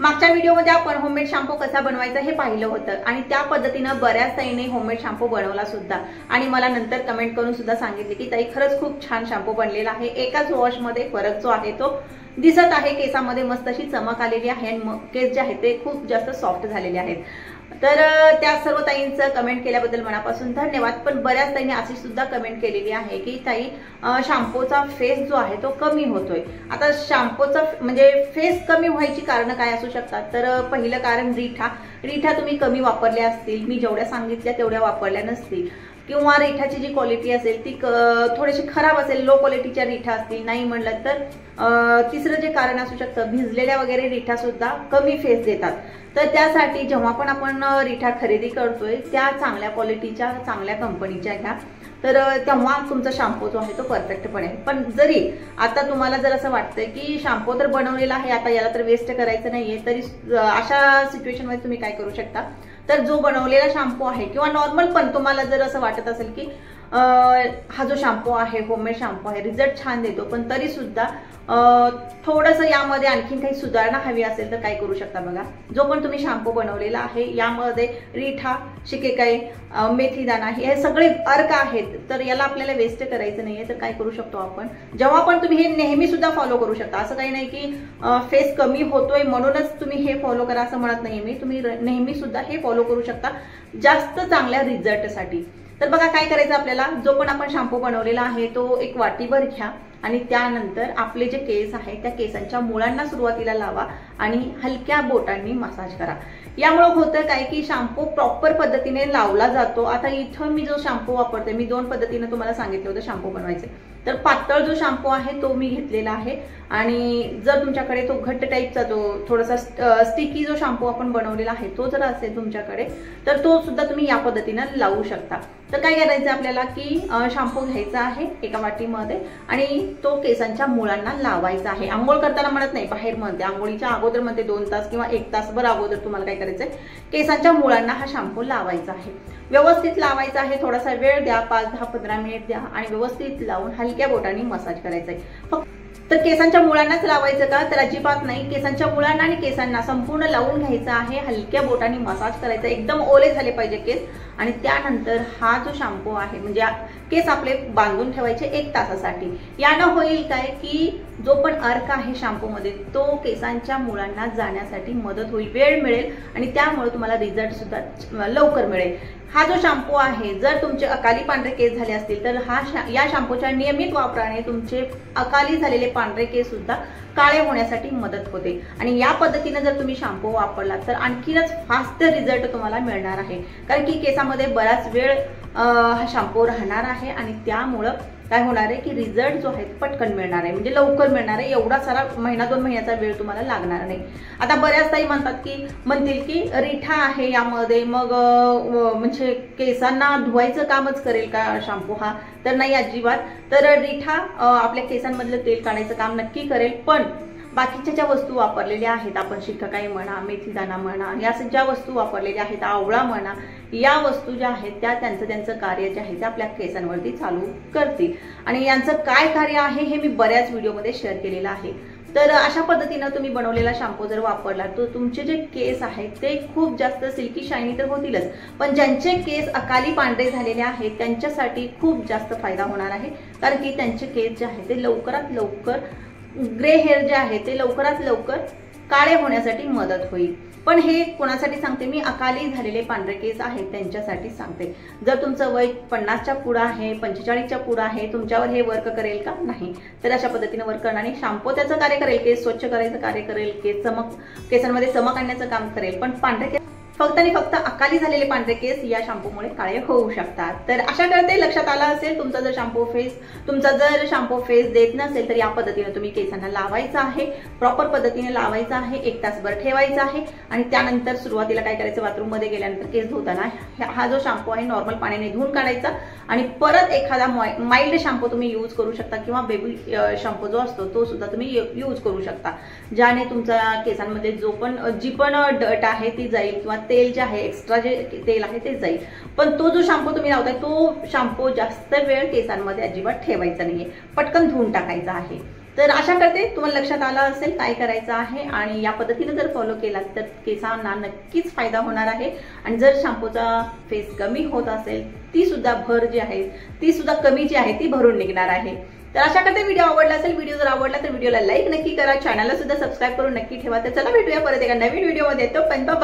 मागच्या व्हिडिओमध्ये आपण होममेड शॅम्पू कसा बनवायचा हे पाहिलं होतं आणि त्या पद्धतीने बऱ्याच ताईंनी होममेड शॅम्पू बनवला सुद्धा आणि मला नंतर कमेंट करून सुद्धा सांगितले की ताई खरंच खूप छान शॅम्पू बनलेला आहे। एकाच वॉश मध्ये फरक जो आहे तो दिसत आहे, केसामध्ये मस्त अशी चमक आलेली आहे आणि केस जे आहेत ते खूप जास्त सॉफ्ट झालेले आहेत। तर त्या सर्व ताईंचं कमेंट केल्याबद्दल मनापासून धन्यवाद। पण बऱ्याच ताईंनी अशी सुद्धा कमेंट केलेली आहे की ताई शॅम्पूचा फेस जो आहे तो कमी होतोय। आता शॅम्पूचा म्हणजे फेस कमी व्हायची कारण काय असू शकतात, तर पहिलं कारण रिठा तुम्ही कमी वापरले असतील, मी जेवढ्या सांगितल्या तेवढ्या वापरल्या नसतील, किंवा रिठाची जी क्वालिटी असेल ती थोडीशी खराब असेल, लो क्वालिटीच्या रिठा असतील, नाही म्हणलं तर तिसरं जे कारण असू शकतं भिजलेल्या वगैरे रिठा सुद्धा कमी फेस देतात। तर त्यासाठी जेव्हा पण आपण रिठा खरेदी करतोय त्या चांगल्या क्वालिटीच्या चांगल्या कंपनीच्या घ्या, तर तेव्हा तुमचा शॅम्पू जो आहे तो परफेक्ट बनेल। पण जरी आता तुम्हाला जर असं वाटतंय की शॅम्पू तर बनवलेला आहे, आता याला तर वेस्ट करायचं नाहीये, तरी अशा सिच्युएशन मध्ये तुम्ही काय करू शकता, तर जो बनवलेला शॅम्पू आहे किंवा नॉर्मल पण तुम्हाला जर असं वाटत असेल की हा जो शॅम्पू आहे होममेड शॅम्पू आहे रिझल्ट छान देतो, पण तरी सुद्धा थोडंसं यामध्ये आणखीन काही सुधारणा हवी असेल तर काय करू शकता बघा। जो पण तुम्ही शॅम्पू बनवलेला आहे यामध्ये रिठा, शिकेकाई, मेथीदाणा हे सगळे अर्क आहेत, तर याला आपल्याला वेस्ट करायचं नाहीये। तर काय करू शकतो आपण, जेव्हा पण तुम्ही हे नेहमी सुद्धा फॉलो करू शकता, असं काही नाही की फेस कमी होतोय म्हणूनच तुम्ही हे फॉलो करा असं म्हणत नाहीये मी, तुम्ही नेहमी सुद्धा हे फॉलो करू शकता जास्त चांगल्या रिझल्टसाठी। तर बघा काय करायचं आपल्याला, जो पण आपण शॅम्पू बनवलेला आहे तो एक वाटीभर घ्या आणि त्यानंतर आपले जे केस आहे त्या केसांच्या मुळांना सुरुवातीला लावा आणि हलक्या बोटांनी मसाज करा। यामुळे होतं काय की शॅम्पू प्रॉपर पद्धतीने लावला जातो। आता इथं मी जो शॅम्पू वापरते, मी दोन पद्धतीने तुम्हाला सांगितलं होतं शॅम्पू बनवायचे, तर पातळ जो शॅम्पू आहे तो मी घेतलेला आहे आणि जर तुमच्याकडे तो घट्ट टाईपचा जो थोडासा स्टिकी जो शॅम्पू आपण बनवलेला आहे तो जर असेल तुमच्याकडे तर तो सुद्धा तुम्ही या पद्धतीने लावू शकता। तर काय करायचं आपल्याला की शॅम्पू घ्यायचा आहे एका वाटीमध्ये आणि तो केसांच्या मुळांना लावायचा आहे। आंघोळ करताना म्हणत नाही, बाहेर म्हणते, आंघोळीच्या अगोदर म्हणते 2 तास किंवा 1 तासभर अगोदर तुम्हाला काय करायचंय, केसांच्या मुळांना हा शॅम्पू लावायचा आहे। व्यवस्थित लावायचा आहे, थोडासा वेळ द्या, 5-10-15 मिनिट द्या आणि व्यवस्थित लावून हलक्या बोटांनी मसाज करायचा आहे। फक्त तर केसांच्या मुळांनाच लावायचं का, तर अजिबात नाही, केसांच्या मुळांना आणि केसांना संपूर्ण लावून घ्यायचं आहे, हलक्या बोटांनी मसाज करायचा, एकदम ओले झाले पाहिजे केस। आणि त्यानंतर हा जो शॅम्पू आहे म्हणजे केस आपले बांधून ठेवायचे 1 तासासाठी। यानं होईल काय की जो पण अर्क आहे शॅम्पू मध्ये तो केसांच्या मुळांना जाण्यासाठी मदत होईल, वेळ मिळेल आणि त्यामुळे तुम्हाला रिझल्ट सुद्धा लवकर मिळेल। हा जो शॅम्पू आहे जर तुमचे अकाली पांढरे केस झाले असतील तर या शॅम्पूच्या नियमित वापराने तुमचे अकाली झालेले पांढरे केस सुद्धा काळे होण्यासाठी मदत होते। आणि या पद्धतीने जर तुम्ही शॅम्पू वापरला तर आणखीनच फास्ट रिझल्ट तुम्हाला मिळणार आहे, कारण की केसामध्ये बराच वेळ हा शॅम्पू राहणार आहे आणि त्यामुळे काय होणार आहे की रिझल्ट जो आहे पटकन मिळणार आहे, म्हणजे लवकर मिळणार आहे, एवढा सारा 1-2 महिन्याचा वेळ तुम्हाला लागणार नाही। आता बऱ्याच ताई म्हणतील की रिठा आहे यामध्ये, मग म्हणजे केसांना धुवायचं कामच करेल का शॅम्पू हा, तर नाही अजिबात। तर रिठा आपल्या केसांमधलं तेल काढायचं काम नक्की करेल, पण बाकीच्या ज्या वस्तू वापरलेल्या आहेत, आपण शिकाकाई म्हणा, मेथीदाणा म्हणा, या ज्या वस्तू वापरलेल्या आहेत, आवळा म्हणा, या वस्तू ज्या आहेत त्या त्यांचं कार्य जे आहे ते आपल्या केसांवरती चालू करतील आणि यांचं काय कार्य आहे हे मी बऱ्याच व्हिडिओमध्ये शेअर केलेलं आहे। तर अशा पद्धतीने तुम्ही बनवलेला शॅम्पू जर वापरला तर तुमचे जे केस आहेत ते खूप जास्त सिल्की शायनी तर होतीलच, पण ज्यांचे केस अकाली पांढरे झालेले आहेत त्यांच्यासाठी खूप जास्त फायदा होणार आहे, कारण की त्यांचे केस जे आहेत ते लवकरात लवकर ग्रे हेअर जे आहे ते लवकरात लवकर काळे होण्यासाठी मदत होईल। पण हे कोणासाठी सांगते मी, अकाली झालेले पांढरे केस आहेत त्यांच्यासाठी सांगते। जर तुमचं वय 50च्या पुढे आहे, 45च्या पुढे आहे, तुमच्यावर हे वर्क करेल का, नाही, तर अशा पद्धतीने वर्क करणार नाही। शॅम्पू त्याचं कार्य करेल, केस स्वच्छ करायचं कार्य करेल, केसांमध्ये चमक आणण्याचं काम करेल, पण पांढरे केस फक्त आणि फक्त अकाली झालेले पांढरे केस या शॅम्पूमुळे काळे होऊ शकतात। तर अशा करते लक्षात आलं असेल, तुमचा जर शॅम्पू फेस देत नसेल तर या पद्धतीने तुम्ही केसांना लावायचं आहे, प्रॉपर पद्धतीने लावायचं आहे, 1 तासभर ठेवायचं आहे आणि त्यानंतर सुरुवातीला काय करायचं, बाथरूम मध्ये गेल्यानंतर केस धुताना हा जो शॅम्पू आहे नॉर्मल पाण्याने धुवून काढायचा आणि परत एखादा माइल्ड शॅम्पू तुम्ही यूज करू शकता किंवा बेबी शॅम्पू जो असतो तो सुद्धा तुम्ही यूज करू शकता, ज्याने तुमच्या केसांमध्ये जी पण डट आहे ती जाईल किंवा तेल जे आहे एक्स्ट्रा जे तेल आहे ते जाईल। पण तो जो शॅम्पू तुम्ही लावताय तो शॅम्पू जास्त वेळ केसांमध्ये अजिबात ठेवायचा नाहीये, पटकन धुवून टाकायचा आहे। तर आशा करते तुम्हाला लक्षात आलं असेल काय करायचं आहे आणि या पद्धतीने जर फॉलो केलात तर केसांना नक्कीच फायदा होणार आहे। आणि जर शॅम्पूचा फेस कमी होत असेल ती सुद्धा भर जी आहे ती सुद्धा कमी जी आहे ती भरून निघणार आहे। तर आशा करते व्हिडिओ आवडला असेल। व्हिडिओ जर आवडला तर व्हिडिओला लाईक नक्की करा, चॅनलला सुद्धा सबस्क्राईब करून नक्की ठेवा। तर चला भेटूया परत एका नवीन व्हिडिओमध्ये, तोपर्यंत बाय।